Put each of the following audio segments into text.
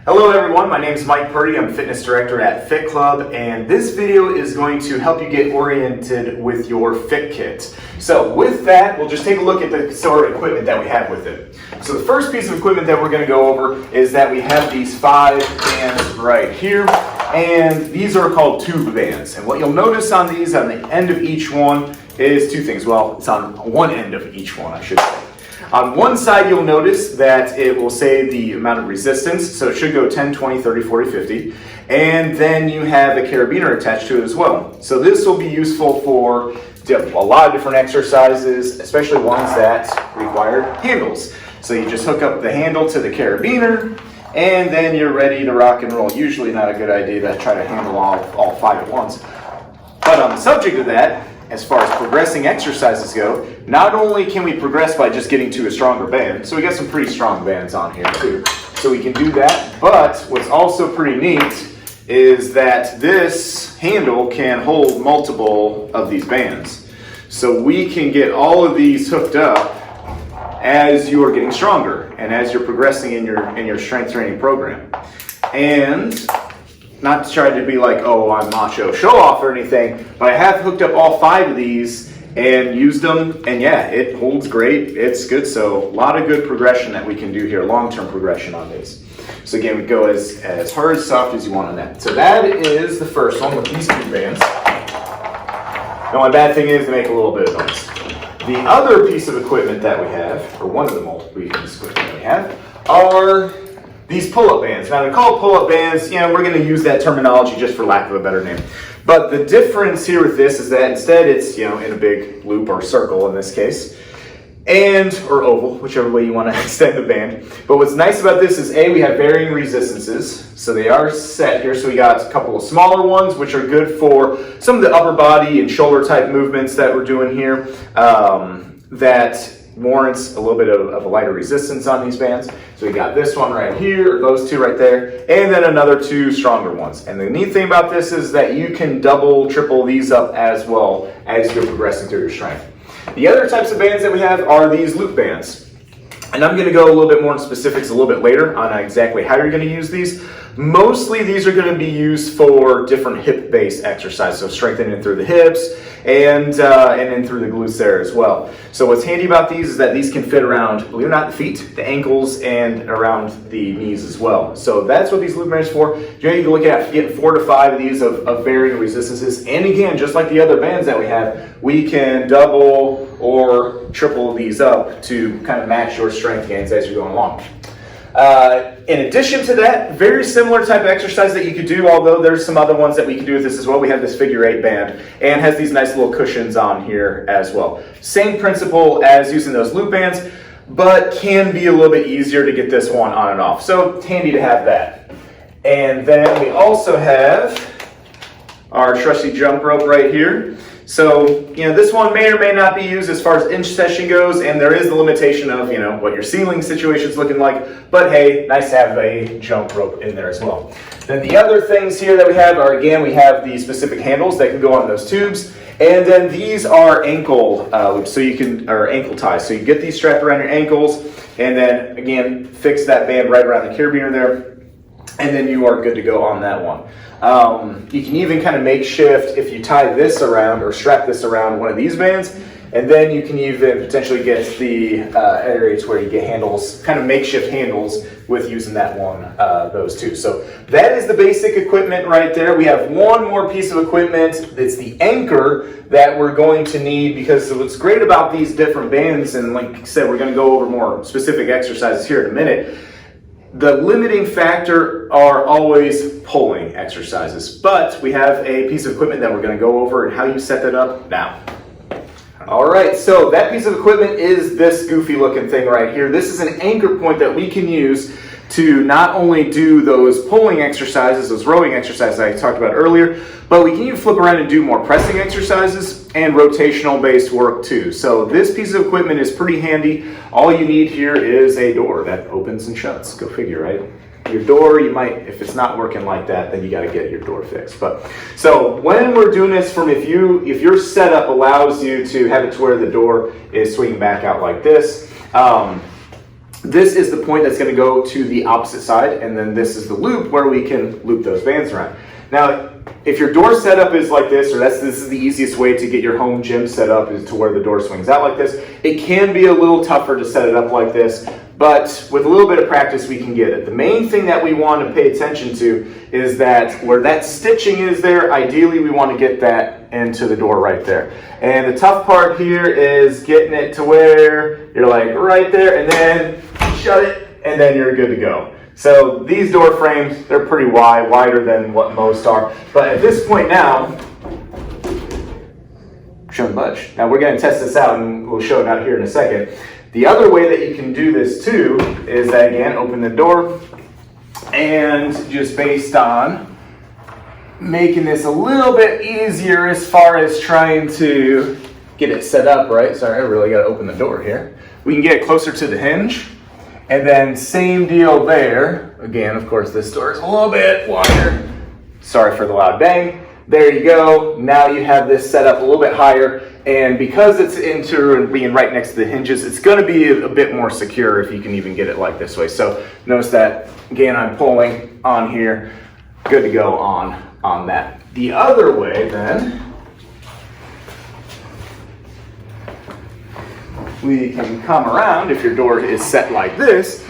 Hello everyone, my name is Mike Purdy. I'm fitness director at Fit Club, and this video is going to help you get oriented with your fit kit. So with that, we'll just take a look at the sort of equipment that we have with it. So the first piece of equipment that we're going to go over is that we have these 5 bands right here, and these are called tube bands. And what you'll notice on these, on the end of each one, is 2 things. Well, it's on one end of each one, I should say. On one side, you'll notice that it will say the amount of resistance, so it should go 10, 20, 30, 40, 50. And then you have a carabiner attached to it as well. So this will be useful for a lot of different exercises, especially ones that require handles. So you just hook up the handle to the carabiner, and then you're ready to rock and roll. Usually not a good idea to try to handle all 5 at once. But on the subject of that, as far as progressing exercises go, not only can we progress by just getting to a stronger band, so we got some pretty strong bands on here too, so we can do that, but what's also pretty neat is that this handle can hold multiple of these bands. So we can get all of these hooked up as you are getting stronger and as you're progressing in your strength training program. And not to try to be like, oh, I'm macho show off or anything, but I have hooked up all 5 of these and used them, and yeah, it holds great, it's good. So a lot of good progression that we can do here, long-term progression on these. So again, we go as hard, as soft as you want on that. So that is the first one with these 2 bands. The only bad thing is they make a little bit of noise. The other piece of equipment that we have, or one of the multiple pieces of equipment that we have, are these pull-up bands. Now they're called pull-up bands, we're going to use that terminology just for lack of a better name. But the difference here with this is that instead it's, in a big loop or circle in this case, or oval, whichever way you want to extend the band. But what's nice about this is we have varying resistances. So they are set here. So we got a couple of smaller ones, which are good for some of the upper body and shoulder type movements that we're doing here. That warrants a little bit of a lighter resistance on these bands. So we got this one right here, those 2 right there, and then another 2 stronger ones. And the neat thing about this is that you can double, triple these up as well as you're progressing through your strength. The other types of bands that we have are these loop bands. And I'm going to go a little bit more in specifics a little bit later on exactly how you're going to use these. Mostly these are going to be used for different hip-based exercises, so strengthening through the hips and then through the glutes there as well. So what's handy about these is that these can fit around, believe it or not, the feet, the ankles, and around the knees as well. So that's what these loop bands are for. You can look at getting 4 to 5 of these of varying resistances. And again, just like the other bands that we have, we can double or triple these up to kind of match your strength gains as you're going along. In addition to that, very similar type of exercise that you could do, although there's some other ones that we can do with this as well. We have this figure 8 band and has these nice little cushions on here as well. Same principle as using those loop bands, but can be a little bit easier to get this one on and off. So it's handy to have that. And then we also have our trusty jump rope right here. So, this one may or may not be used as far as inch session goes, and there is the limitation of, what your ceiling situation is looking like, but hey, nice to have a jump rope in there as well. Then the other things here that we have are, again, we have the specific handles that can go on those tubes, and then these are ankle loops, or ankle ties. So you get these strapped around your ankles, and then, again, fix that band right around the carabiner there, and then you are good to go on that one. You can even kind of makeshift if you tie this around or strap this around one of these bands, and then you can even potentially get the areas where you get handles, kind of makeshift handles with using that one, those 2. So that is the basic equipment right there. We have one more piece of equipment that's the anchor that we're going to need, because what's great about these different bands, and like I said, we're going to go over more specific exercises here in a minute. The limiting factor are always pulling exercises, but we have a piece of equipment that we're going to go over and how you set that up now. All right, so that piece of equipment is this goofy looking thing right here. This is an anchor point that we can use to not only do those pulling exercises, those rowing exercises I talked about earlier, but we can even flip around and do more pressing exercises and rotational based work too. So this piece of equipment is pretty handy. All you need here is a door that opens and shuts. Go figure, right? Your door, you might, if it's not working like that, then you got to get your door fixed. But so when we're doing this, if your setup allows you to have it to where the door is swinging back out like this, this is the point that's going to go to the opposite side, and then this is the loop where we can loop those bands around. Now, if your door setup is like this, or this is the easiest way to get your home gym set up, is to where the door swings out like this. It can be a little tougher to set it up like this, but with a little bit of practice we can get it. The main thing that we want to pay attention to is that where that stitching is there, ideally we want to get that into the door right there. And the tough part here is getting it to where you're like right there, and then shut it, and then you're good to go. So these door frames, they're pretty wide, wider than what most are. But at this point now, shouldn't budge. Now we're going to test this out, and we'll show it out here in a second. The other way that you can do this too is that, again, open the door, and just based on making this a little bit easier as far as trying to get it set up right. Sorry, I really got to open the door here. We can get it closer to the hinge. And then same deal there. Again, of course, this door is a little bit wider. Sorry for the loud bang. There you go. Now you have this set up a little bit higher. And because it's into being right next to the hinges, it's going to be a bit more secure if you can even get it like this way. So notice that, again, I'm pulling on here. Good to go on that. The other way then, we can come around if your door is set like this,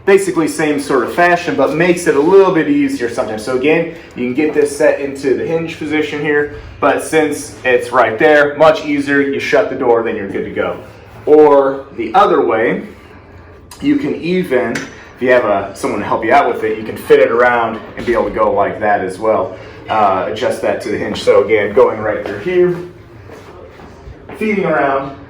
basically same sort of fashion, but makes it a little bit easier sometimes. So again, you can get this set into the hinge position here, but since it's right there, much easier. You shut the door, then you're good to go. Or the other way, you can even, if you have someone to help you out with it, you can fit it around and be able to go like that as well. Adjust that to the hinge. So again, going right through here, feeding around,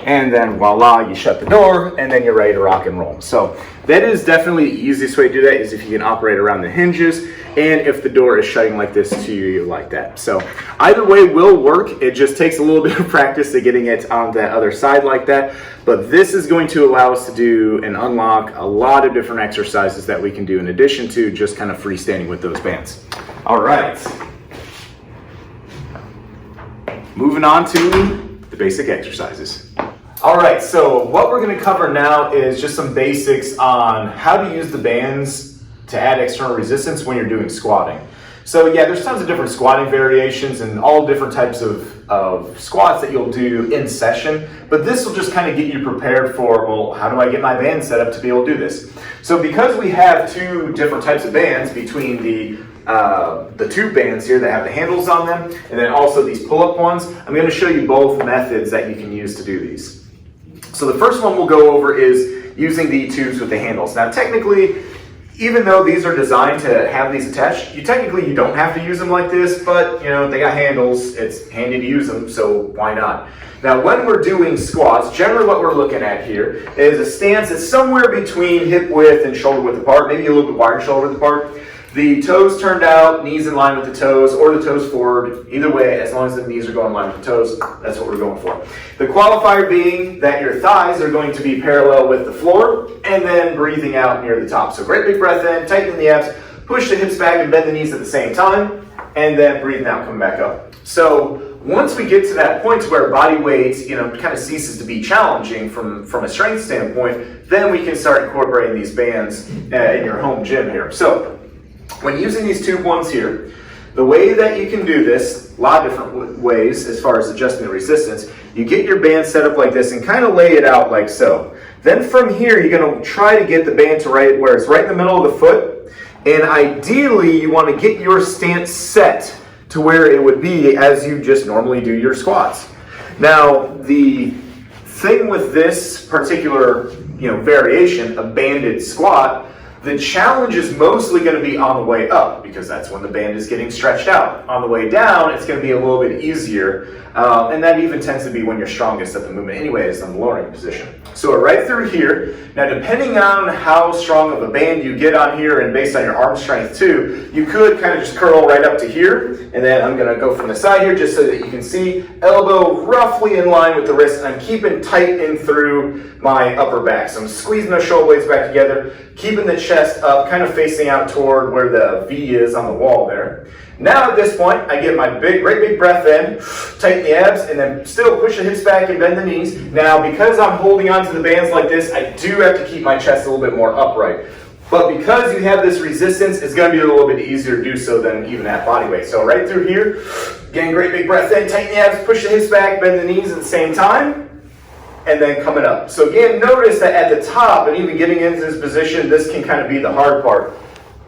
and then voila, you shut the door, and then you're ready to rock and roll. So that is definitely the easiest way to do that, is if you can operate around the hinges, and if the door is shutting like this to you like that. So either way will work. It just takes a little bit of practice to getting it on that other side like that. But this is going to allow us to do and unlock a lot of different exercises that we can do in addition to just kind of freestanding with those bands. All right. Moving on to the basic exercises. All right, so what we're going to cover now is just some basics on how to use the bands to add external resistance when you're doing squatting. So yeah, there's tons of different squatting variations and all different types of squats that you'll do in session, but this will just kind of get you prepared for, well, how do I get my band set up to be able to do this? So because we have two different types of bands between the two bands here that have the handles on them, and then also these pull-up ones, I'm going to show you both methods that you can use to do these. So the first one we'll go over is using the tubes with the handles. Now technically, even though these are designed to have these attached, you don't have to use them like this, but you know, they got handles, it's handy to use them, so why not? Now when we're doing squats, generally what we're looking at here is a stance that's somewhere between hip width and shoulder width apart, maybe a little bit wider shoulder width apart. The toes turned out, knees in line with the toes, or the toes forward. Either way, as long as the knees are going in line with the toes, that's what we're going for. The qualifier being that your thighs are going to be parallel with the floor, and then breathing out near the top. So great big breath in, tighten the abs, push the hips back and bend the knees at the same time, and then breathing out, come back up. So once we get to that point where body weight, kind of ceases to be challenging from a strength standpoint, then we can start incorporating these bands in your home gym here. So when using these tube ones here, the way that you can do this, a lot of different ways as far as adjusting the resistance, you get your band set up like this and kind of lay it out like so. Then from here, you're going to try to get the band to right where it's right in the middle of the foot, and ideally you want to get your stance set to where it would be as you just normally do your squats. Now, the thing with this particular variation, a banded squat, the challenge is mostly going to be on the way up because that's when the band is getting stretched out. On the way down, it's going to be a little bit easier, and that even tends to be when you're strongest at the movement anyways, in the lowering position. So we're right through here. Now, depending on how strong of a band you get on here and based on your arm strength too, you could kind of just curl right up to here, and then I'm going to go from the side here just so that you can see elbow roughly in line with the wrist, and I'm keeping tight in through my upper back. So I'm squeezing those shoulder blades back together, keeping the chest up, kind of facing out toward where the V is on the wall there. Now at this point, I get my great big breath in, tighten tighten the abs, and then still push the hips back and bend the knees. Now, because I'm holding onto the bands like this, I do have to keep my chest a little bit more upright. But because you have this resistance, it's going to be a little bit easier to do so than even at body weight. So right through here, again, great big breath in, tighten the abs, push the hips back, bend the knees at the same time, and then coming up. So again, notice that at the top, and even getting into this position, this can kind of be the hard part.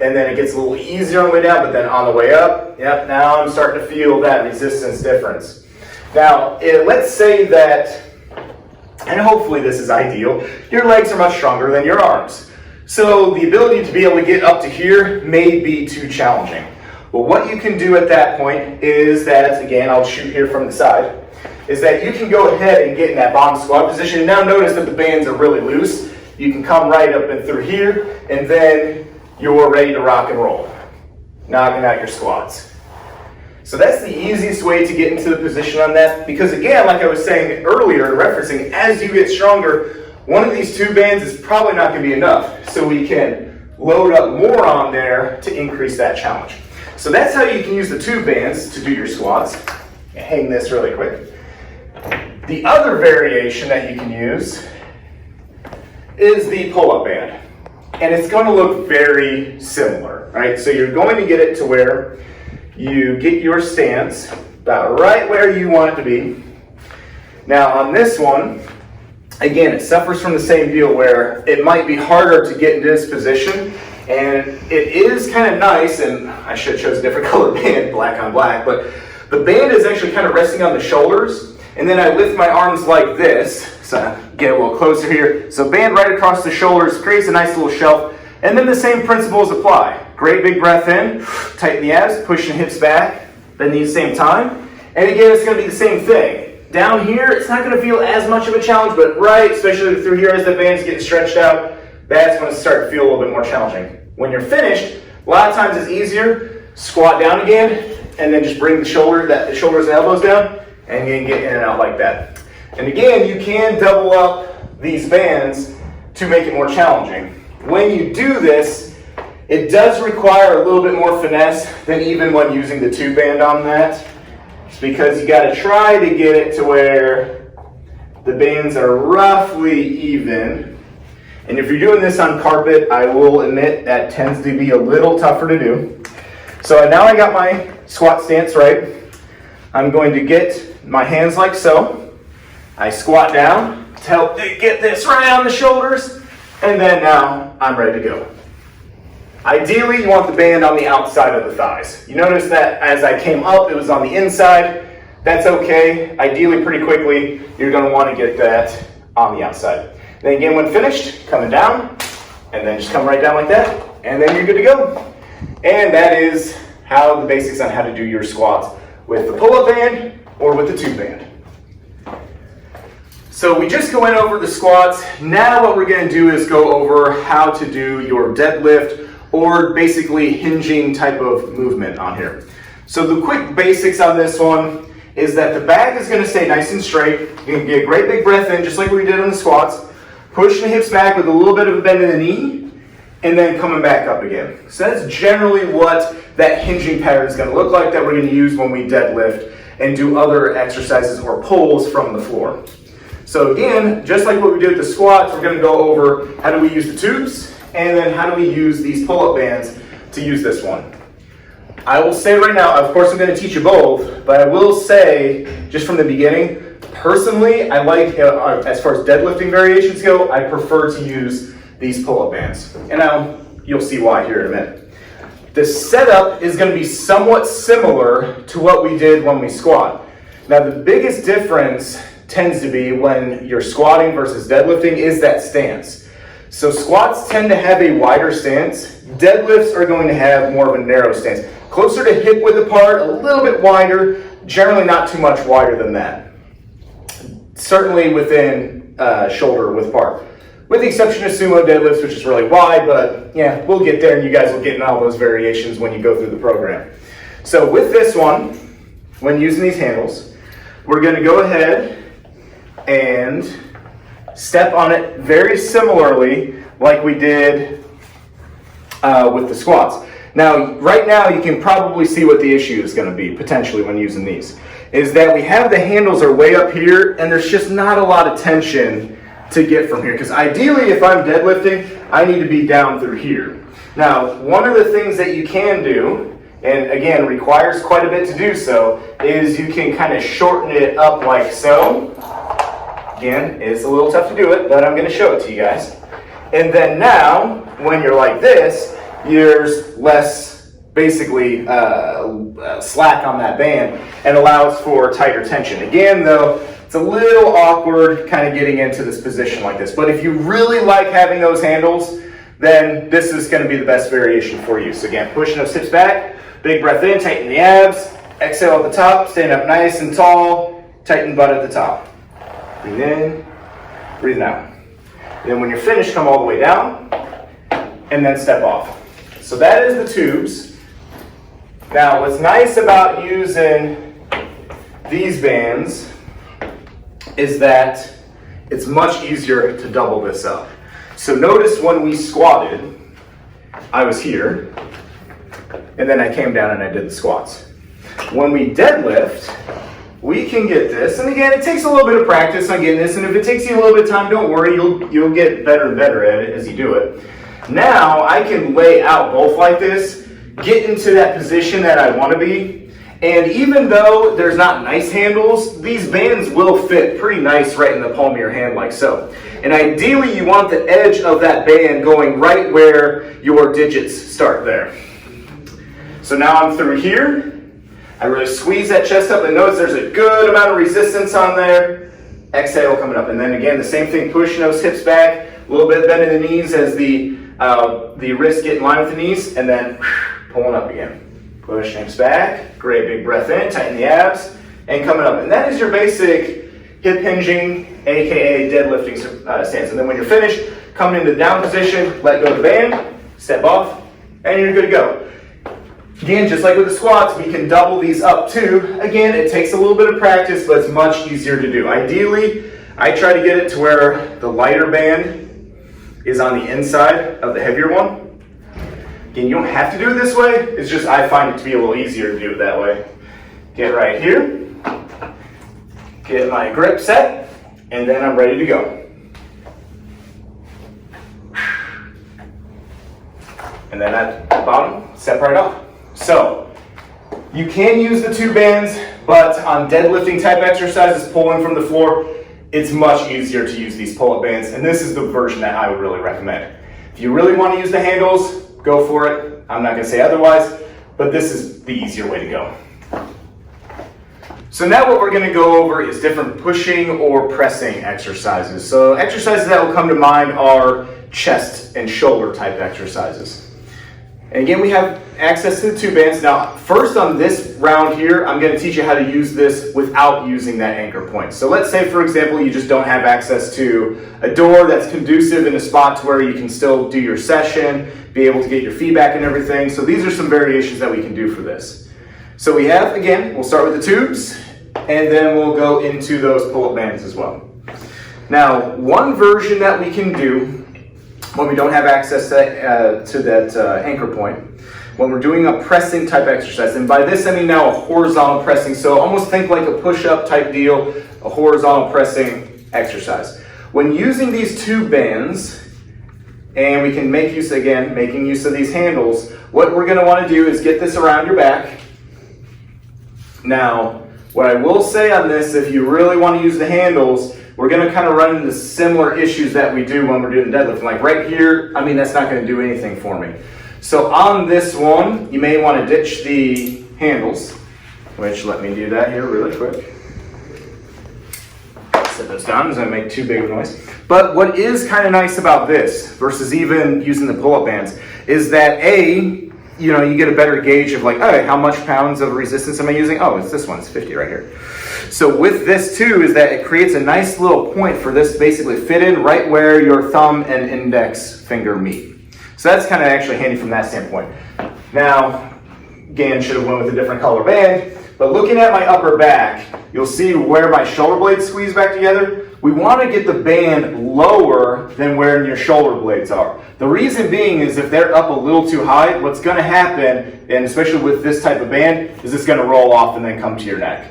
And then it gets a little easier on the way down, but then on the way up, yep, now I'm starting to feel that resistance difference. Now, let's say that, and hopefully this is ideal, your legs are much stronger than your arms. So the ability to be able to get up to here may be too challenging. Well, what you can do at that point is that, again, I'll shoot here from the side, is that you can go ahead and get in that bomb squat position. And now notice that the bands are really loose. You can come right up and through here, and then you're ready to rock and roll, knocking out your squats. So that's the easiest way to get into the position on that, because again, like I was saying earlier, referencing, as you get stronger, one of these two bands is probably not going to be enough, so we can load up more on there to increase that challenge. So that's how you can use the two bands to do your squats. Hang this really quick. The other variation that you can use is the pull-up band. And it's going to look very similar, right? So you're going to get it to where you get your stance about right where you want it to be. Now on this one, again, it suffers from the same deal where it might be harder to get into this position, and it is kind of nice, and I should have chosen a different color band, black on black, but the band is actually kind of resting on the shoulders, and then I lift my arms like this, so get a little closer here. So band right across the shoulders creates a nice little shelf, and then the same principles apply. Great big breath in, tighten the abs, push the hips back, bend these at the same time, and again, it's going to be the same thing. Down here, it's not going to feel as much of a challenge, but right, especially through here as the band's getting stretched out, that's when it starts to feel a little bit more challenging. When you're finished, a lot of times it's easier, squat down again, and then just bring the shoulders and elbows down, and you can get in and out like that. And again, you can double up these bands to make it more challenging. When you do this, it does require a little bit more finesse than even when using the two band on that. It's because you got to try to get it to where the bands are roughly even. And if you're doing this on carpet, I will admit that tends to be a little tougher to do. So now I got my squat stance right. I'm going to get my hands like so. I squat down to help get this right on the shoulders, and then now I'm ready to go. Ideally, you want the band on the outside of the thighs. You notice that as I came up, it was on the inside. That's okay. Ideally, pretty quickly, you're going to want to get that on the outside. Then again, when finished, coming down, and then just come right down like that, and then you're good to go. And that is how the basics on how to do your squats with the pull-up band or with the two band. So we just went over the squats. Now what we're going to do is go over how to do your deadlift or basically hinging type of movement on here. So the quick basics on this one is that the back is going to stay nice and straight. You're going to get a great big breath in, just like we did on the squats. Push the hips back with a little bit of a bend in the knee, and then coming back up again. So that's generally what that hinging pattern is going to look like that we're going to use when we deadlift and do other exercises or pulls from the floor. So again, just like what we did with the squats, we're going to go over how do we use the tubes, and then how do we use these pull-up bands to use this one. I will say right now, of course I'm going to teach you both, but I will say, just from the beginning, personally, I like, as far as deadlifting variations go, I prefer to use these pull-up bands. And now, you'll see why here in a minute. The setup is going to be somewhat similar to what we did when we squat. Now the biggest difference tends to be when you're squatting versus deadlifting is that stance. So squats tend to have a wider stance. Deadlifts are going to have more of a narrow stance. Closer to hip width apart, a little bit wider, generally not too much wider than that. Certainly within shoulder width apart. With the exception of sumo deadlifts, which is really wide, but yeah, we'll get there and you guys will get in all those variations when you go through the program. So with this one, when using these handles, we're going to go ahead and step on it very similarly like we did with the squats. Now, right now you can probably see what the issue is going to be potentially when using these. is that we have the handles are way up here and there's just not a lot of tension to get from here. Because ideally, if I'm deadlifting, I need to be down through here. Now, one of the things that you can do, and again, requires quite a bit to do so, is you can kind of shorten it up like so. Again, it's a little tough to do it, but I'm going to show it to you guys. And then now, when you're like this, there's less basically slack on that band and allows for tighter tension. Again, though, it's a little awkward kind of getting into this position like this. But if you really like having those handles, then this is going to be the best variation for you. So again, pushing those hips back, big breath in, tighten the abs, exhale at the top, stand up nice and tall, tighten butt at the top. Breathe in, breathe out. Then when you're finished, come all the way down, and then step off. So that is the tubes. Now, what's nice about using these bands is that it's much easier to double this up. So notice when we squatted, I was here, and then I came down and I did the squats. When we deadlift, we can get this, and again, it takes a little bit of practice on getting this, and if it takes you a little bit of time, don't worry, you'll get better and better at it as you do it. Now, I can lay out both like this, get into that position that I want to be, and even though there's not nice handles, these bands will fit pretty nice right in the palm of your hand like so. And ideally, you want the edge of that band going right where your digits start there. So now I'm through here. I really squeeze that chest up and notice there's a good amount of resistance on there. Exhale coming up. And then again, the same thing, pushing those hips back, a little bit bending the knees as the wrists get in line with the knees, and then pulling up again. Push hips back, great big breath in, tighten the abs, and coming up. And that is your basic hip hinging, aka deadlifting stance. And then when you're finished, come into down position, let go of the band, step off, and you're good to go. Again, just like with the squats, we can double these up too. Again, it takes a little bit of practice, but it's much easier to do. Ideally, I try to get it to where the lighter band is on the inside of the heavier one. Again, you don't have to do it this way. It's just I find it to be a little easier to do it that way. Get right here. Get my grip set, and then I'm ready to go. And then at the bottom, step right off. So, you can use the two bands, but on deadlifting type exercises, pulling from the floor, it's much easier to use these pull-up bands, and this is the version that I would really recommend. If you really want to use the handles, go for it. I'm not going to say otherwise, but this is the easier way to go. So now what we're going to go over is different pushing or pressing exercises. So exercises that will come to mind are chest and shoulder type exercises. And again, we have access to the two bands. Now, first on this round here, I'm going to teach you how to use this without using that anchor point. So let's say, for example, you just don't have access to a door that's conducive in a spot to where you can still do your session, be able to get your feedback and everything. So these are some variations that we can do for this. So we have, again, we'll start with the tubes, and then we'll go into those pull-up bands as well. Now, one version that we can do when we don't have access to that anchor point, when we're doing a pressing type exercise, and by this I mean now a horizontal pressing, so almost think like a push-up type deal, a horizontal pressing exercise. When using these two bands, and we can make use, again, making use of these handles, what we're going to want to do is get this around your back. Now, what I will say on this, if you really want to use the handles, we're going to kind of run into similar issues that we do when we're doing deadlifting. Like right here, I mean, that's not going to do anything for me. So on this one, you may want to ditch the handles, which let me do that here really quick. Set those down, doesn't make too big of a noise. But what is kind of nice about this versus even using the pull-up bands is that you get a better gauge of like, okay, how much pounds of resistance am I using? Oh, it's this one, it's 50 right here. So with this too is that it creates a nice little point for this to basically fit in right where your thumb and index finger meet. So that's kind of actually handy from that standpoint. Now, again, should have went with a different color band, but looking at my upper back, you'll see where my shoulder blades squeeze back together. We want to get the band lower than where your shoulder blades are. The reason being is if they're up a little too high, what's going to happen, and especially with this type of band, is it's going to roll off and then come to your neck.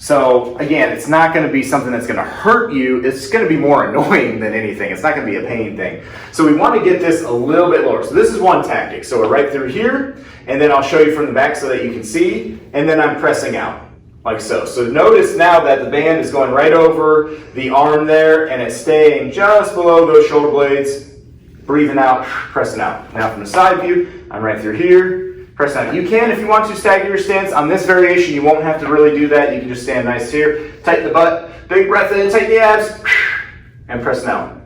So again, it's not going to be something that's going to hurt you. It's going to be more annoying than anything. It's not going to be a pain thing. So we want to get this a little bit lower. So this is one tactic. So we're right through here, and then I'll show you from the back so that you can see, and then I'm pressing out like so. So notice now that the band is going right over the arm there, and it's staying just below those shoulder blades, breathing out, pressing out. Now from the side view, I'm right through here. Press out. You can, if you want to, stagger your stance. On this variation, you won't have to really do that. You can just stand nice here. Tighten the butt. Big breath in, tighten the abs, and pressing out.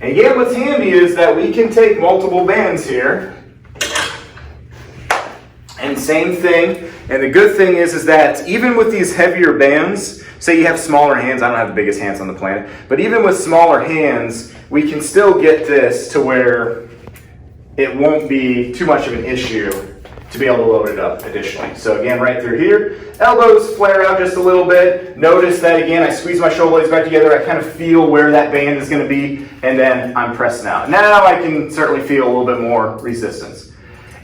And again, what's handy is that we can take multiple bands here. And same thing. And the good thing is that even with these heavier bands, say you have smaller hands, I don't have the biggest hands on the planet, but even with smaller hands, we can still get this to where it won't be too much of an issue to be able to load it up additionally. So again, right through here, elbows flare out just a little bit. Notice that again, I squeeze my shoulder blades back together. I kind of feel where that band is going to be, and then I'm pressing out. Now I can certainly feel a little bit more resistance.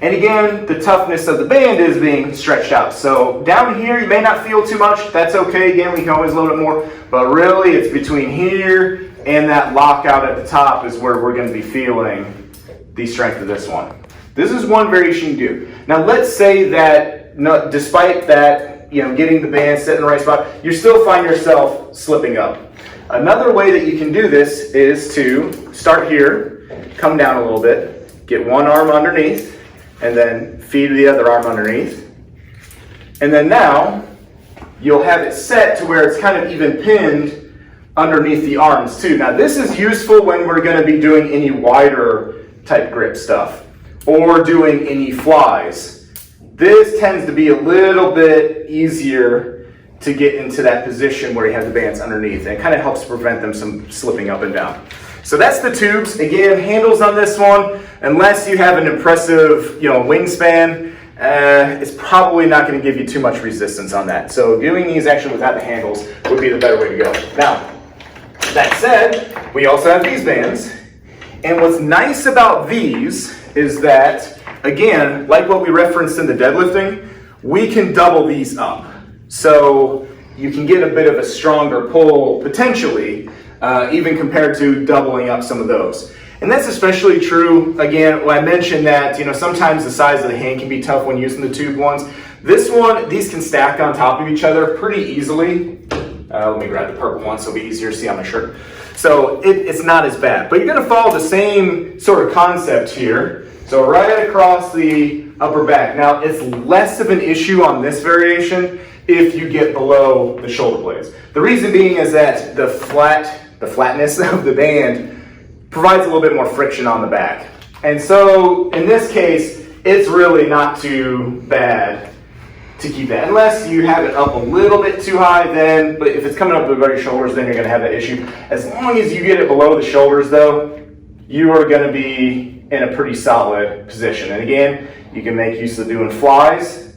And again, the toughness of the band is being stretched out. So down here, you may not feel too much. That's okay. Again, we can always load it more. But really, it's between here and that lockout at the top is where we're going to be feeling the strength of this one. This is one variation you do. Now let's say that despite that, getting the band set in the right spot, you still find yourself slipping up. Another way that you can do this is to start here, come down a little bit, get one arm underneath, and then feed the other arm underneath. And then now you'll have it set to where it's kind of even pinned underneath the arms too. Now this is useful when we're going to be doing any wider type grip stuff, or doing any flies. This tends to be a little bit easier to get into that position where you have the bands underneath, and it kind of helps prevent them from slipping up and down. So that's the tubes. Again, handles on this one, unless you have an impressive wingspan, it's probably not going to give you too much resistance on that. So doing these actually without the handles would be the better way to go. Now, that said, we also have these bands, and what's nice about these is that, again, like what we referenced in the deadlifting, we can double these up. So you can get a bit of a stronger pull, potentially, even compared to doubling up some of those. And that's especially true, again, when I mentioned that, sometimes the size of the hand can be tough when using the tube ones. This one, these can stack on top of each other pretty easily. Let me grab the purple one so it'll be easier to see on my shirt. So it's not as bad, but you're going to follow the same sort of concept here. So right across the upper back. Now it's less of an issue on this variation if you get below the shoulder blades. The reason being is that the flatness of the band provides a little bit more friction on the back. And so in this case, it's really not too bad to keep that, unless you have it up a little bit too high then, but if it's coming up above your shoulders, then you're going to have that issue. As long as you get it below the shoulders though, you are going to be in a pretty solid position. And again, you can make use of doing flies,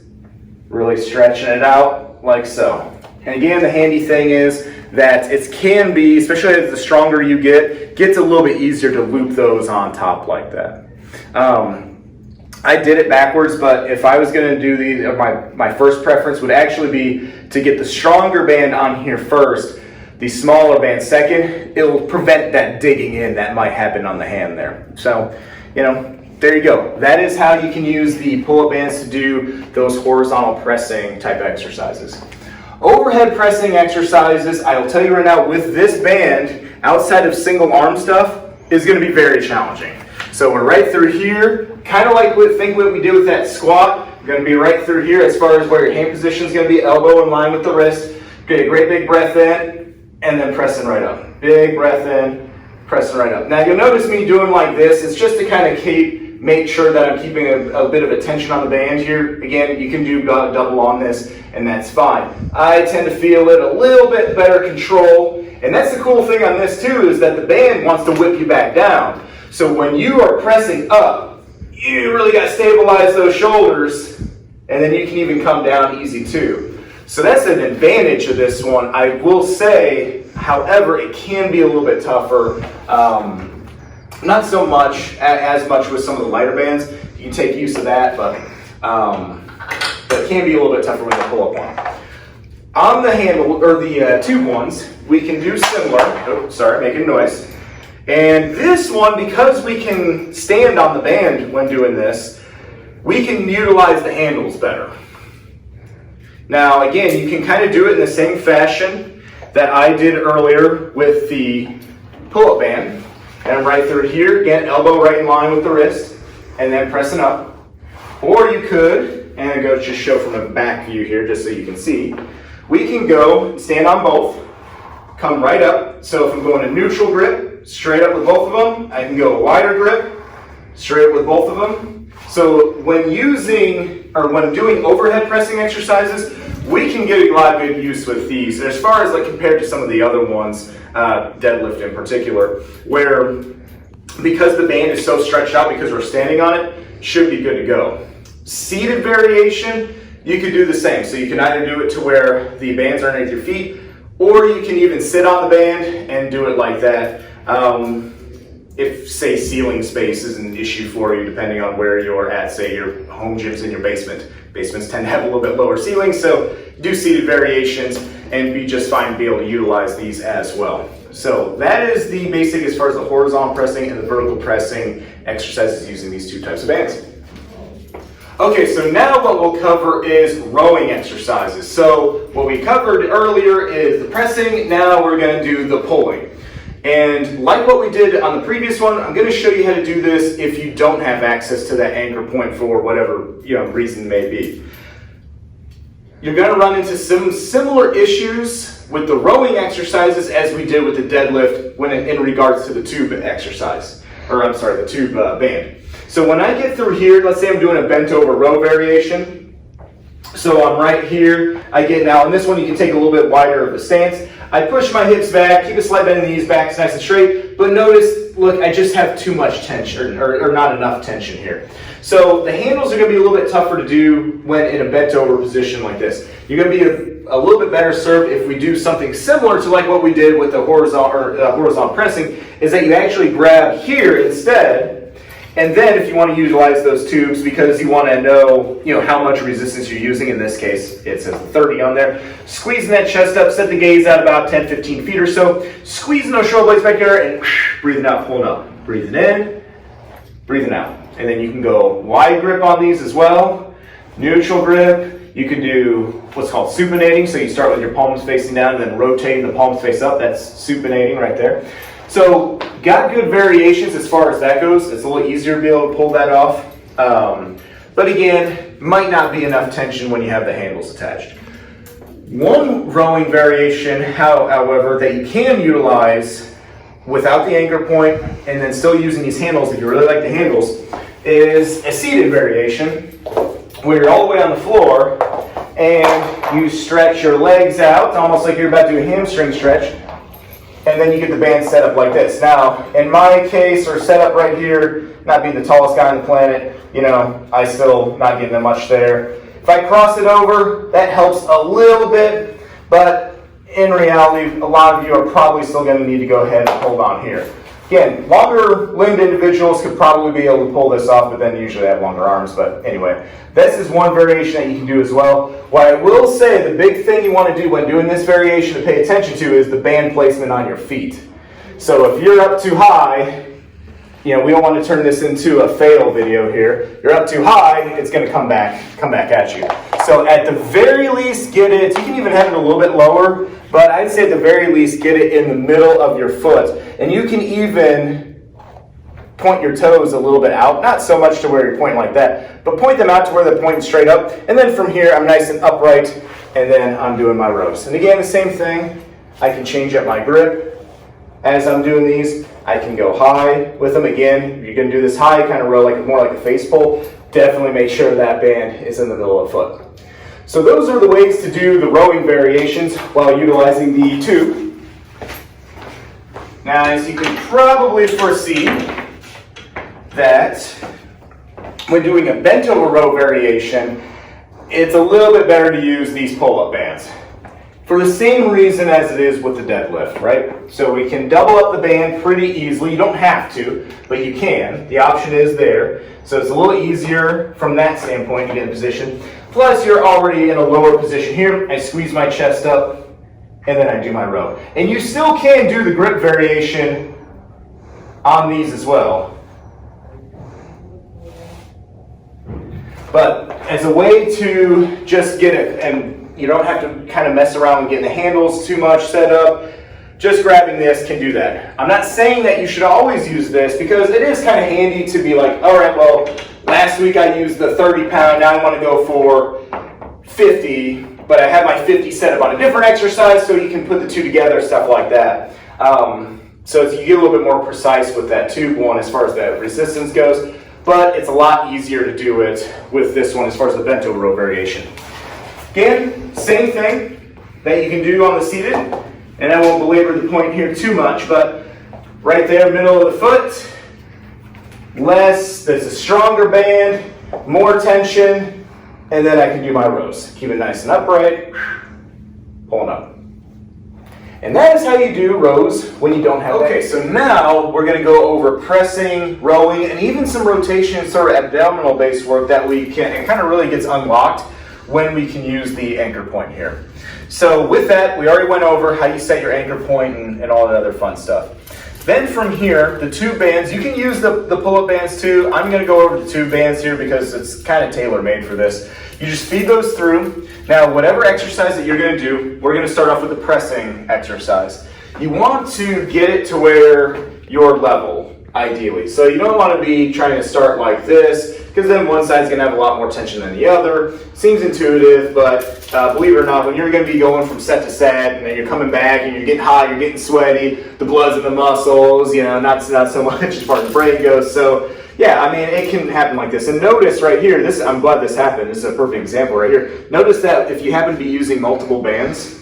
really stretching it out like so. And again, the handy thing is that it can be, especially as the stronger you get, gets a little bit easier to loop those on top like that. I did it backwards, but if I was going to do these, my first preference would actually be to get the stronger band on here first, the smaller band second. It'll prevent that digging in that might happen on the hand there. So, there you go. That is how you can use the pull-up bands to do those horizontal pressing type exercises. Overhead pressing exercises, I will tell you right now, with this band, outside of single arm stuff, is going to be very challenging. So we're right through here, kind of like what we did with that squat. We're going to be right through here as far as where your hand position is going to be, elbow in line with the wrist. Get a great big breath in, and then pressing right up. Big breath in, pressing right up. Now you'll notice me doing like this. It's just to kind of make sure that I'm keeping a bit of a tension on the band here. Again, you can do double on this, and that's fine. I tend to feel it a little bit better control, and that's the cool thing on this too, is that the band wants to whip you back down. So when you are pressing up, you really got to stabilize those shoulders, and then you can even come down easy too. So that's an advantage of this one. I will say, however, it can be a little bit tougher. Not so much, as much with some of the lighter bands. You can take use of that, but it can be a little bit tougher with the pull-up one. On the handle, or the tube ones, we can do similar. Oh, sorry, making noise. And this one, because we can stand on the band when doing this, we can utilize the handles better. Now, again, you can kind of do it in the same fashion that I did earlier with the pull-up band. And I'm right through here, again, elbow right in line with the wrist, and then pressing up. Or you could, and go just show from the back view here, just so you can see, we can go stand on both, come right up. So if I'm going a neutral grip, straight up with both of them, I can go a wider grip, straight up with both of them. So when using, or when doing overhead pressing exercises, we can get a lot of good use with these. And as far as like compared to some of the other ones, deadlift in particular, where because the band is so stretched out because we're standing on it, should be good to go. Seated variation, you could do the same. So you can either do it to where the band's are underneath your feet, or you can even sit on the band and do it like that. If, say, ceiling space is an issue for you, depending on where you're at, say your home gym's in your basement. Basements tend to have a little bit lower ceilings, so do seated variations and be just fine to be able to utilize these as well. So that is the basic as far as the horizontal pressing and the vertical pressing exercises using these two types of bands. Okay, so now what we'll cover is rowing exercises. So what we covered earlier is the pressing, now we're going to do the pulling. And like what we did on the previous one, I'm going to show you how to do this if you don't have access to that anchor point for whatever reason may be. You're going to run into some similar issues with the rowing exercises as we did with the deadlift when in regards to the tube exercise, or I'm sorry, the tube band. So when I get through here, let's say I'm doing a Bento Row variation. So I'm right here, I get now, and this one you can take a little bit wider of a stance. I push my hips back, keep a slight bend in the knees back, nice and straight, but notice, look, I just have too much tension, or not enough tension here. So the handles are going to be a little bit tougher to do when in a bent over position like this. You're going to be a little bit better served if we do something similar to like what we did with the horizontal pressing, is that you actually grab here instead. And then if you want to utilize those tubes because you want to know, how much resistance you're using, in this case, it says 30 on there, squeezing that chest up, set the gaze out about 10, 15 feet or so, squeezing those shoulder blades back there and breathing out, pulling up, breathing in, breathing out. And then you can go wide grip on these as well, neutral grip. You can do what's called supinating. So you start with your palms facing down and then rotating the palms face up. That's supinating right there. So got good variations as far as that goes. It's a little easier to be able to pull that off. But again, might not be enough tension when you have the handles attached. One rowing variation, however, that you can utilize without the anchor point and then still using these handles, if you really like the handles, is a seated variation where you're all the way on the floor and you stretch your legs out, almost like you're about to do a hamstring stretch. And then you get the band set up like this. Now, in my case, or set up right here, not being the tallest guy on the planet, I still not getting that much there. If I cross it over, that helps a little bit, but in reality, a lot of you are probably still going to need to go ahead and hold on here. Again, longer limbed individuals could probably be able to pull this off, but then usually have longer arms. But anyway, this is one variation that you can do as well. What I will say, the big thing you want to do when doing this variation to pay attention to is the band placement on your feet. So if you're up too high, we don't want to turn this into a fail video here. You're up too high, it's going to come back at you. So at the very least, get it, you can even have it a little bit lower, but I'd say at the very least, get it in the middle of your foot. And you can even point your toes a little bit out, not so much to where you're pointing like that, but point them out to where they're pointing straight up. And then from here, I'm nice and upright, and then I'm doing my rows. And again, the same thing, I can change up my grip. As I'm doing these, I can go high with them. Again, if you're going to do this high kind of row, more like a face pull, definitely make sure that band is in the middle of the foot. So those are the ways to do the rowing variations while utilizing the tube. Now, as you can probably foresee, that when doing a Bento Row variation, it's a little bit better to use these pull-up bands. for the same reason as it is with the deadlift, right? So we can double up the band pretty easily. You don't have to, but you can. The option is there. So it's a little easier from that standpoint to get in position. Plus, you're already in a lower position here. I squeeze my chest up, and then I do my row. And you still can do the grip variation on these as well. But as a way to just get it, and you don't have to kind of mess around and get the handles too much set up, just grabbing this can do that. I'm not saying that you should always use this, because it is kind of handy to be like, all right, well, last week I used the 30 pound, now I want to go for 50, but I have my 50 set up on a different exercise, so you can put the two together, stuff like that. So you get a little bit more precise with that tube one as far as the resistance goes, but it's a lot easier to do it with this one as far as the Bento Row variation. Again, same thing that you can do on the seated, and I won't belabor the point here too much, but right there, middle of the foot, there's a stronger band, more tension, and then I can do my rows. Keep it nice and upright, pulling up. And that is how you do rows when you don't have that. Okay, so now we're going to go over pressing, rowing, and even some rotation, sort of abdominal based work that we can, it kind of really gets unlocked when we can use the anchor point here. So with that, we already went over how you set your anchor point and all that other fun stuff. Then from here, the tube bands, you can use the pull-up bands too. I'm going to go over the tube bands here because it's kind of tailor-made for this. You just feed those through. Now, whatever exercise that you're going to do, we're going to start off with the pressing exercise. You want to get it to where you're level, ideally. So you don't want to be trying to start like this, because then one side's going to have a lot more tension than the other. Seems intuitive, but believe it or not, when you're going to be going from set to set, and then you're coming back, and you're getting hot, you're getting sweaty, the blood's in the muscles, you know, not so much as far as the brain goes. So yeah, I mean, it can happen like this. And notice right here, I'm glad this happened. This is a perfect example right here. Notice that if you happen to be using multiple bands,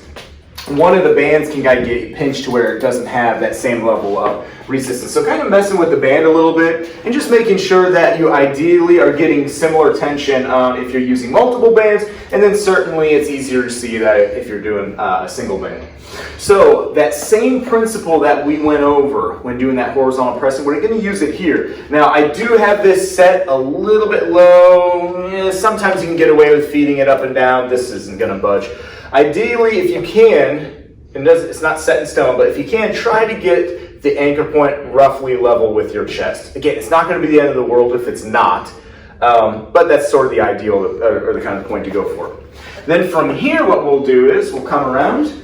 one of the bands can kind of get pinched to where it doesn't have that same level of resistance. So kind of messing with the band a little bit and just making sure that you ideally are getting similar tension if you're using multiple bands, and then certainly it's easier to see that if you're doing a single band. So that same principle that we went over when doing that horizontal pressing, we're going to use it here. Now I do have this set a little bit low. Sometimes you can get away with feeding it up and down. This isn't going to budge. Ideally, if you can, it's not set in stone, but if you can, try to get the anchor point roughly level with your chest. Again, it's not going to be the end of the world if it's not, but that's sort of the ideal or the kind of point to go for. Then from here, what we'll do is we'll come around,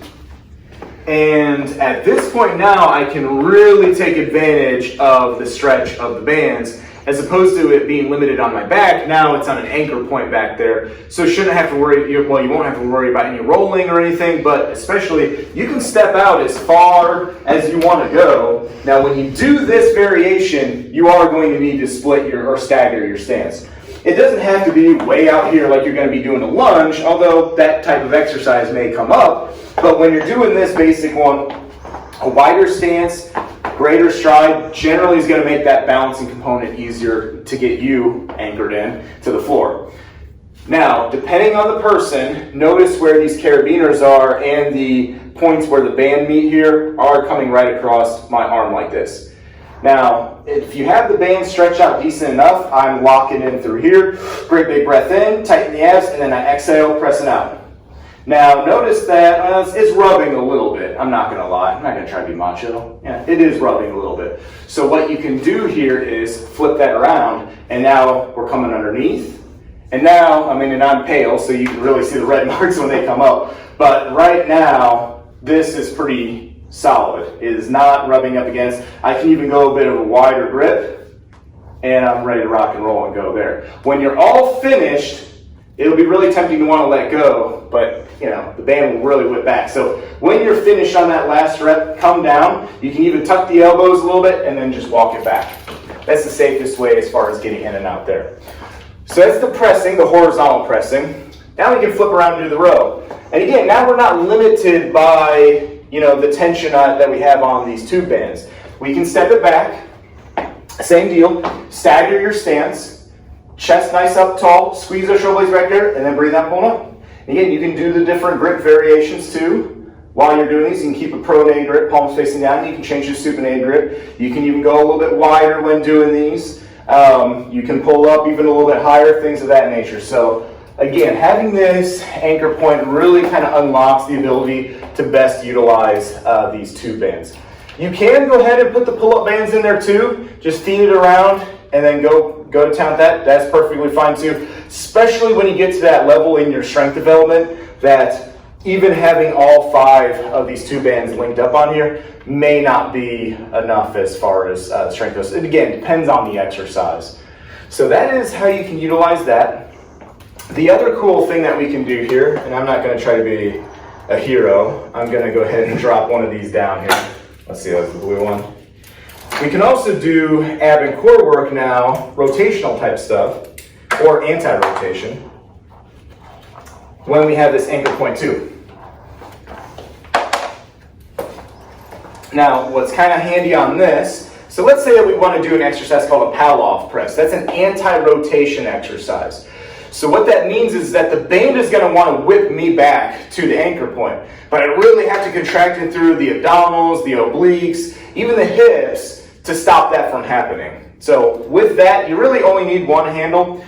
and at this point now, I can really take advantage of the stretch of the bands. As opposed to it being limited on my back, now it's on an anchor point back there. So you shouldn't have to worry, well, you won't have to worry about any rolling or anything, but especially you can step out as far as you want to go. Now when you do this variation, you are going to need to split or stagger your stance. It doesn't have to be way out here like you're going to be doing a lunge, although that type of exercise may come up. But when you're doing this basic one, a wider stance, greater stride generally is going to make that balancing component easier to get you anchored in to the floor. Now, depending on the person, notice where these carabiners are and the points where the band meet here are coming right across my arm like this. Now, if you have the band stretched out decent enough, I'm locking in through here. Great big breath in, tighten the abs, and then I exhale, pressing out. Now, notice that it's rubbing a little bit. I'm not going to lie. I'm not going to try to be macho. Yeah, it is rubbing a little bit. So what you can do here is flip that around, and now we're coming underneath. And now, and I'm pale, so you can really see the red marks when they come up. But right now, this is pretty solid. It is not rubbing up against. I can even go a bit of a wider grip, and I'm ready to rock and roll and go there. When you're all finished, it'll be really tempting to want to let go, but the band will really whip back. So when you're finished on that last rep, come down. You can even tuck the elbows a little bit and then just walk it back. That's the safest way as far as getting in and out there. So that's the pressing, the horizontal pressing. Now we can flip around and do the row. And again, now we're not limited by the tension that we have on these tube bands. We can step it back. Same deal. Stagger your stance. Chest nice up tall, squeeze those shoulder blades back there, and then breathe out, pull up. Again, you can do the different grip variations too. While you're doing these, you can keep a pronate grip, palms facing down. You can change your supinate grip. You can even go a little bit wider when doing these. You can pull up even a little bit higher, things of that nature. So again, having this anchor point really kind of unlocks the ability to best utilize these tube bands. You can go ahead and put the pull-up bands in there too. Just feed it around and then go to town with that. That's perfectly fine too, especially when you get to that level in your strength development that even having all 5 of these tube bands linked up on here may not be enough as far as strength goes. It again depends on the exercise. So that is how you can utilize that. The other cool thing that we can do here, and I'm not going to try to be a hero, I'm going to go ahead and drop one of these down here. Let's see, that's the blue one. We can also do ab and core work now, rotational type stuff, or anti-rotation, when we have this anchor point too. Now, what's kind of handy on this, so let's say that we want to do an exercise called a Pow-Off Press. That's an anti-rotation exercise. So what that means is that the band is going to want to whip me back to the anchor point. But I really have to contract it through the abdominals, the obliques, even the hips to stop that from happening. So with that, you really only need one handle.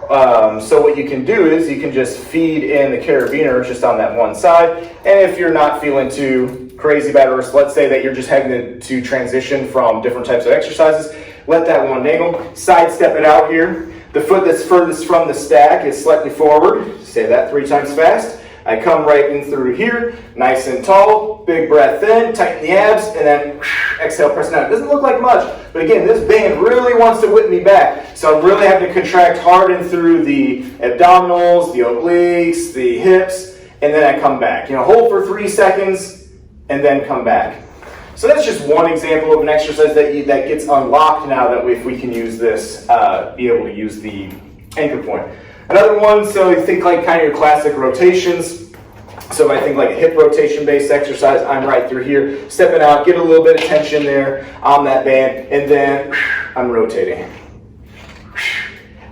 So what you can do is you can just feed in the carabiner just on that one side. And if you're not feeling too crazy about it, let's say that you're just having to transition from different types of exercises, let that one dangle, sidestep it out here. The foot that's furthest from the stack is slightly forward. Say that 3 times fast. I come right in through here, nice and tall, big breath in, tighten the abs, and then exhale, press down. It doesn't look like much, but again, this band really wants to whip me back. So I'm really having to contract hard in through the abdominals, the obliques, the hips, and then I come back. Hold for 3 seconds, and then come back. So that's just one example of an exercise that gets unlocked now that if we can use this, be able to use the anchor point. Another one, so you think like kind of your classic rotations. So if I think like a hip rotation based exercise, I'm right through here, stepping out, get a little bit of tension there on that band, and then I'm rotating.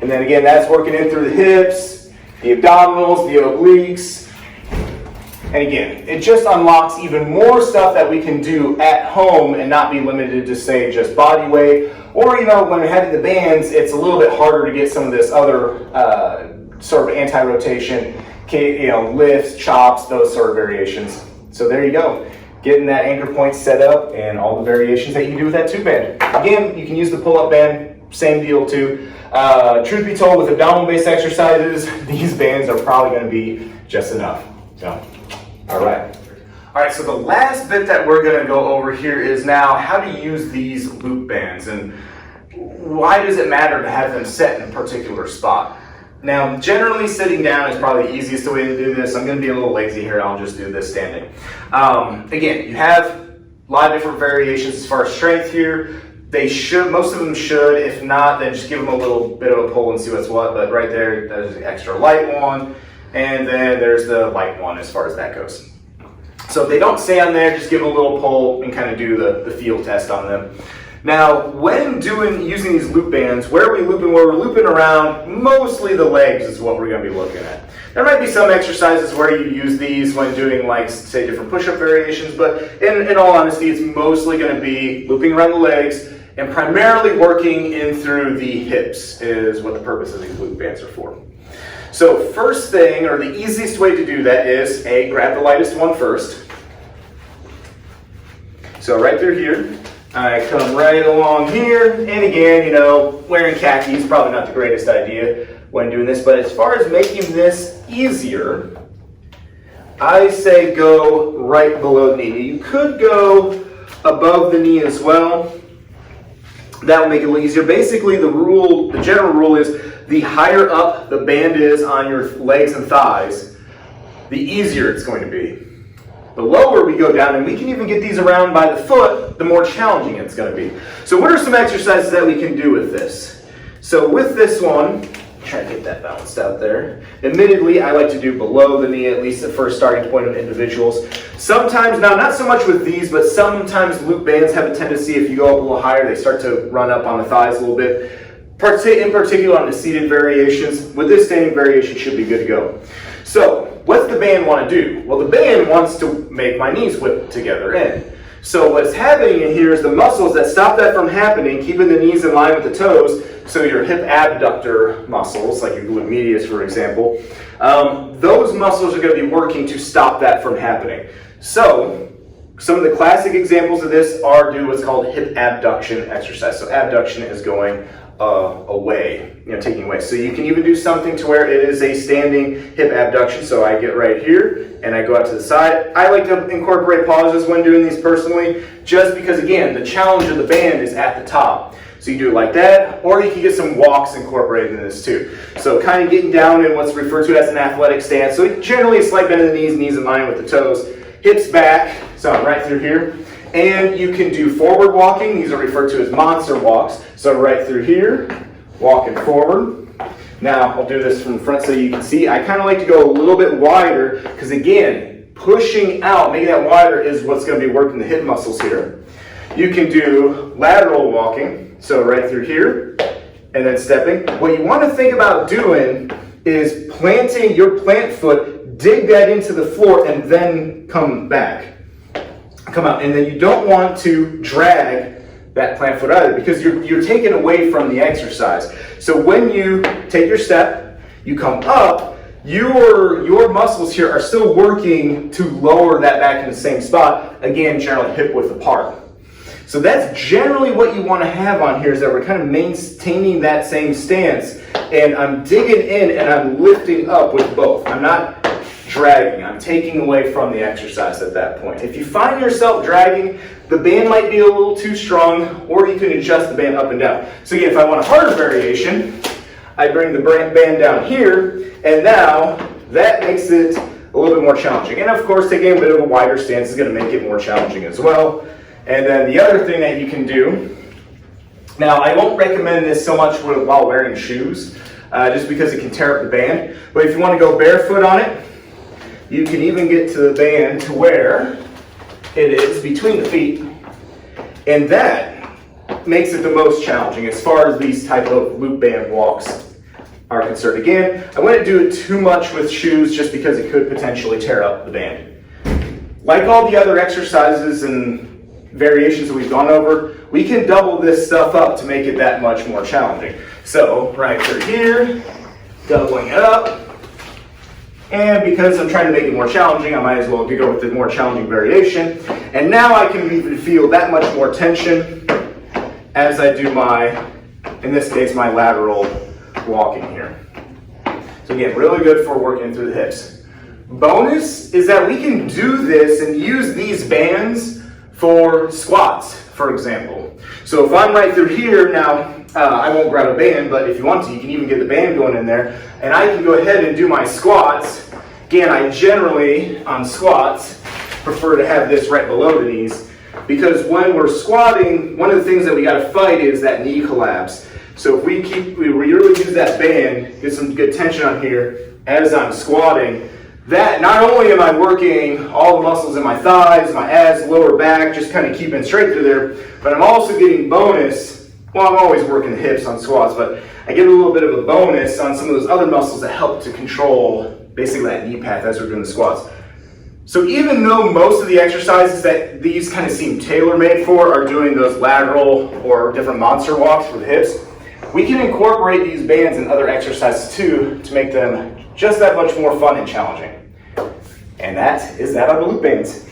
And then again, that's working in through the hips, the abdominals, the obliques. And again, it just unlocks even more stuff that we can do at home and not be limited to, say, just body weight. Or, when we're having the bands, it's a little bit harder to get some of this other sort of anti-rotation, lifts, chops, those sort of variations. So there you go. Getting that anchor point set up and all the variations that you can do with that tube band. Again, you can use the pull-up band, same deal too. Truth be told, with abdominal-based exercises, these bands are probably going to be just enough. So. All right, so the last bit that we're going to go over here is now how to use these loop bands and why does it matter to have them set in a particular spot. Now, generally sitting down is probably the easiest way to do this. I'm going to be a little lazy here. I'll just do this standing. Again, you have a lot of different variations as far as strength here. Most of them should. If not, then just give them a little bit of a pull and see what's what. But right there, there's the extra light one. And then there's the light one as far as that goes. So if they don't stay on there, just give them a little pull and kind of do the feel test on them. Now, when using these loop bands, where are we looping? Where we're looping around, mostly the legs is what we're going to be looking at. There might be some exercises where you use these when doing, like, say, different push-up variations, but in all honesty, it's mostly going to be looping around the legs and primarily working in through the hips is what the purpose of these loop bands are for. So first thing, or the easiest way to do that is, grab the lightest one first. So right through here, I come right along here, and again, wearing khakis is probably not the greatest idea when doing this, but as far as making this easier, I say go right below the knee. You could go above the knee as well. That will make it a little easier. Basically, the general rule is the higher up the band is on your legs and thighs, the easier it's going to be. The lower we go down, and we can even get these around by the foot, the more challenging it's going to be. So what are some exercises that we can do with this? So with this one, try to get that balanced out there. Admittedly, I like to do below the knee, at least the first starting point of individuals. Sometimes, now not so much with these, but sometimes loop bands have a tendency, if you go up a little higher, they start to run up on the thighs a little bit. In particular on the seated variations. With this standing variation, should be good to go. So what's the band want to do? Well, the band wants to make my knees whip together in. So what's happening in here is the muscles that stop that from happening, keeping the knees in line with the toes, so your hip abductor muscles, like your glute medius, for example, those muscles are going to be working to stop that from happening. So some of the classic examples of this are do what's called hip abduction exercise. So abduction is going away, taking away. So you can even do something to where it is a standing hip abduction. So I get right here and I go out to the side. I like to incorporate pauses when doing these personally, just because again, the challenge of the band is at the top. So you do it like that, or you can get some walks incorporated in this too. So kind of getting down in what's referred to as an athletic stance. So generally a slight bend of the knees, knees in line with the toes, hips back, so I'm right through here. And you can do forward walking. These are referred to as monster walks. So right through here, walking forward. Now I'll do this from the front so you can see. I kind of like to go a little bit wider because again, pushing out, making that wider is what's going to be working the hip muscles here. You can do lateral walking. So right through here and then stepping. What you want to think about doing is planting your plant foot, dig that into the floor and then come back. Come out, and then you don't want to drag that plant foot either because you're taken away from the exercise. So when you take your step, you come up, your muscles here are still working to lower that back in the same spot, again, generally hip width apart. So that's generally what you want to have on here, is that we're kind of maintaining that same stance, and I'm digging in and I'm lifting up with both. I'm not dragging. I'm taking away from the exercise at that point. If you find yourself dragging, the band might be a little too strong, or you can adjust the band up and down. So again, if I want a harder variation, I bring the band down here, and now that makes it a little bit more challenging. And of course, taking a bit of a wider stance is going to make it more challenging as well. And then the other thing that you can do, now I won't recommend this so much while wearing shoes, just because it can tear up the band. But if you want to go barefoot on it, you can even get to the band to where it is between the feet, and that makes it the most challenging as far as these type of loop band walks are concerned. Again, I wouldn't do it too much with shoes just because it could potentially tear up the band. Like all the other exercises and variations that we've gone over, we can double this stuff up to make it that much more challenging. So right through here, doubling it up. And because I'm trying to make it more challenging, I might as well go with the more challenging variation. And now I can even feel that much more tension as I do in this case, my lateral walking here. So again, really good for working through the hips. Bonus is that we can do this and use these bands for squats, for example. So if I'm right through here now, I won't grab a band, but if you want to, you can even get the band going in there, and I can go ahead and do my squats. Again, I generally, on squats, prefer to have this right below the knees, because when we're squatting, one of the things that we got to fight is that knee collapse. So if we really use that band, get some good tension on here as I'm squatting, that not only am I working all the muscles in my thighs, my abs, lower back, just kind of keeping straight through there, but I'm also getting bonus. Well, I'm always working the hips on squats, but I get a little bit of a bonus on some of those other muscles that help to control basically that knee path as we're doing the squats. So even though most of the exercises that these kind of seem tailor-made for are doing those lateral or different monster walks for the hips, we can incorporate these bands in other exercises too to make them just that much more fun and challenging. And that is that on the loop bands.